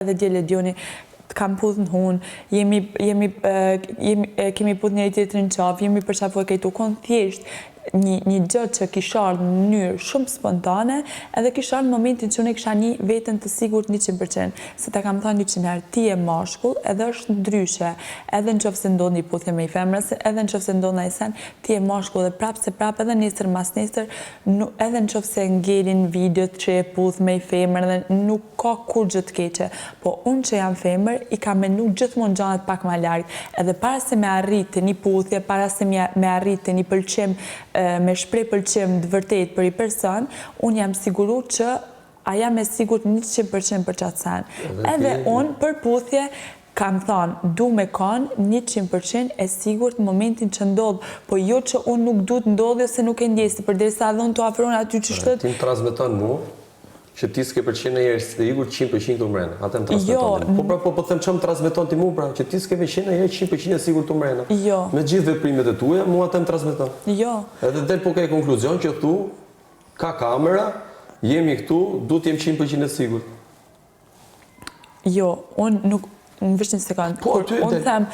Edhe djele Dioni, kam pudh në hunë, kemi pudh njëri tjetrin qafë, jemi përqafu e kejtu konë thjesht një gjë që kisha ardhur në mënyrë shumë spontane, edhe kisha ardhur në momentin që unë kisha një veten të sigurt 100%, se ta kam thënë 100 herë, ti je mashkull, edhe është ndryshe, edhe nëse ndodh një puthje me femrës, edhe nëse ndodh ndonjë sen, ti je mashkull dhe prapë edhe nesër mas nesër, edhe nëse ngelin videot që e puth me femër dhe nuk ka kur gjë të keqe, po unë që jam femër i kam menu gjithmonë gjanat pak më larg, edhe para se me arrit një puthje, para se me arrit një pëlqim me shpreh pëlqim të vërtet për i person, unë jam siguru që a jam e sigurt 100% për qatë sen. Edhe unë për puthje kam thonë, du me kanë 100% e sigurt në momentin që ndodh, po jo që unë nuk du të ndodhë ose nuk e ndjesi, përderisa edhe unë të afron aty që shtët. Ti më transmeton mu që ti s'ke përqenë në jerë sigur 100% të mrena. Atë më transmeton. Po them që më transmeton ti mu pra, që ti s'ke përqenë në jerë 100% e sigur të mrena. Jo. Me gjithë veprimet e tuja, mu atë më transmeton. Jo. Edhe del po ka e konkluzion që thu, ka kamera, jemi këtu, du t'jem 100% e sigur. Jo, unë nuk... Në vështë një sekundë. Po, aty e del.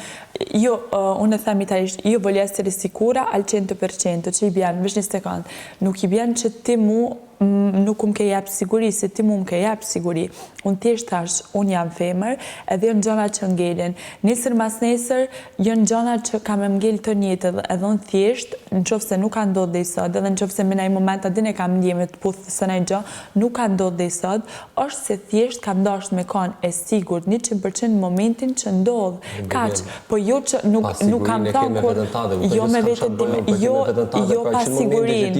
Unë e them italisht, jo voglio essere sicura al 100%, që i bjen, vështë një sekundë. Nuk i bjen që ti mu nuk më ke jep siguri, se ti mu më ke jep siguri. Unë thjesht thash, unë jam femër, edhe jënë gjana që ngelin. Nesër mas nesër, jënë gjana që kam e mgel të njëtë, edhe unë thjesht, në qofë se nuk ka ndodhë dhe i sot, edhe në qofë se me nëjë moment adin e kam ndjeme të puthë së nëjë gjë, nuk ka ndodhë dhe i sot, është se thjesht kam dasht me kanë e sigur 100% në momentin që ndodhë. Kaq, po jo që nuk kam thonë kur... Jo me vetën time, jo pa sigurin.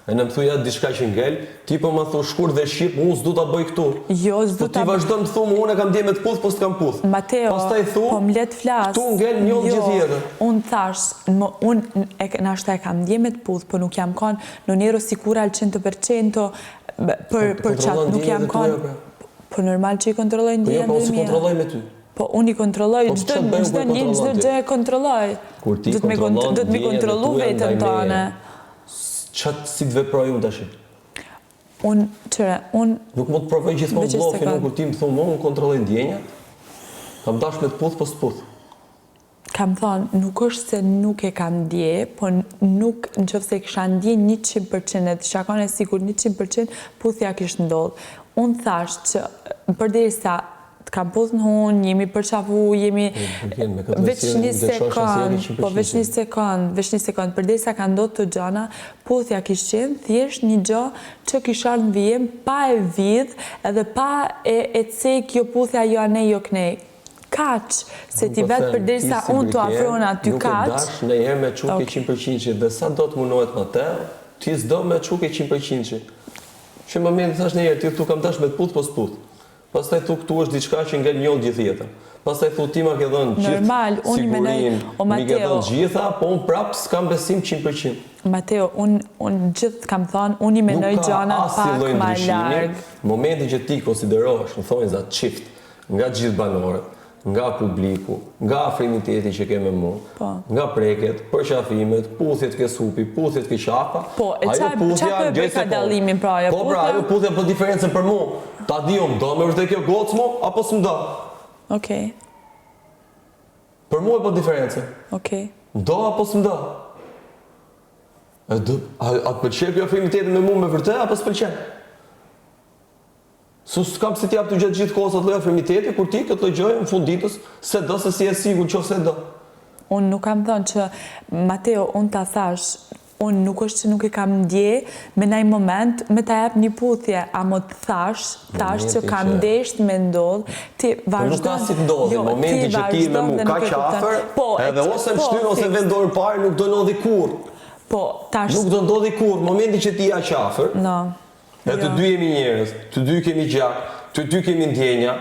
E në më thuja diçka që ngell, ti po më thu shkur dhe shqip, unë s'du t'a bëj këtu. Jo, s'du t'a bëj. Po ti vazhdo më thumë, unë e kam djeme të puth, po s'kam puth. Mateo, po më let flas. Këtu ngell një gjithë jetër. Unë thash, unë nashta e kam djeme të puth, po nuk jam kanë në njero sikura al 100% për qatë, nuk jam kanë. Po normal që i kontrollojnë ndjenjën dhe mija. Jo, po si kontrolloj me ty. Po unë i kontrolloj, çdo gjë e kontrolloj. Kur ti kontrollon, do të më kontrollu vetën tane. Qatë si të veproj unë të ashtë? Unë... Nuk më të provoj gjithmonë blofin, kur ti më thumë, unë kontrolloj ndjenja, kam dash me të puth, po s'puth. Kam thonë, nuk është se nuk e kam ndje, po nuk në qofë se kisha ndje 100%, dhe shakon e sigur 100%, puthja kishtë ndodhë. Unë thash që përderisa kam puth në hunë, jemi përqafu, jemi veç një sekund, përderisa ka ndodhë të gjana, puthja kishtë qenë thjesht një gjë që kishtë ardhë në vijem, pa e vidh, edhe pa e cek jo puthja jo ane jo knej. Kaq, se ti vetë përderisa unë të afrona ty kaq. Nuk e dash në herë me quke 100%, dhe sa do të munohet më te, ti s'do me quke 100%. Që më mendë thash në herë, ti tu kam dash me të puth, po s'puth. Pastaj thu këtu është diçka që ngel njëllë gjithë jetën. Pastaj thu ti ma ke dhënë gjithë sigurin, mi ke dhënë gjitha, po unë prapë s'kam besim 100%. Mateo, unë gjithë kam thënë, unë i menoj gjana pak ma largë. Në momentin që ti konsiderosh, në thonjë za qift, nga gjithë banorët, nga publiku, nga afrimiteti që ke me mu, nga preket, përqafimet, puthjet ke supi, puthjet ke qafa, ajo puthja për diferencën për mu. Ta di unë, do me vërtet kjo gocë mu, apo s'm do? Okej. Për mu e për diferencën. Okej. Do apo s'm do? A të pëlqen kjo afrimiteti me mu me vërtet, apo s'pëlqen? S'kam si t'jap të gjithë kohës atë lloj afrimiteti, kur ti këtë gjojë në funditës, se do se si e sigur që se do. Unë nuk kam thënë që, Mateo, unë ta thash, unë nuk është që nuk e kam ndje, me nëj moment, me ta jep një puthje, a më të thash që kam ndesht me ndodh, ti vazhdo... Po nuk ka si të ndodhi, momenti që ti me mu ka qafër, edhe ose më shtynë ose vendorë parë, nuk do ndodhi kur. Nuk do ndodhi kur, momenti që ti ja qafër, e të dy jemi njerëz, të dy kemi gjak, të dy kemi ndjenja,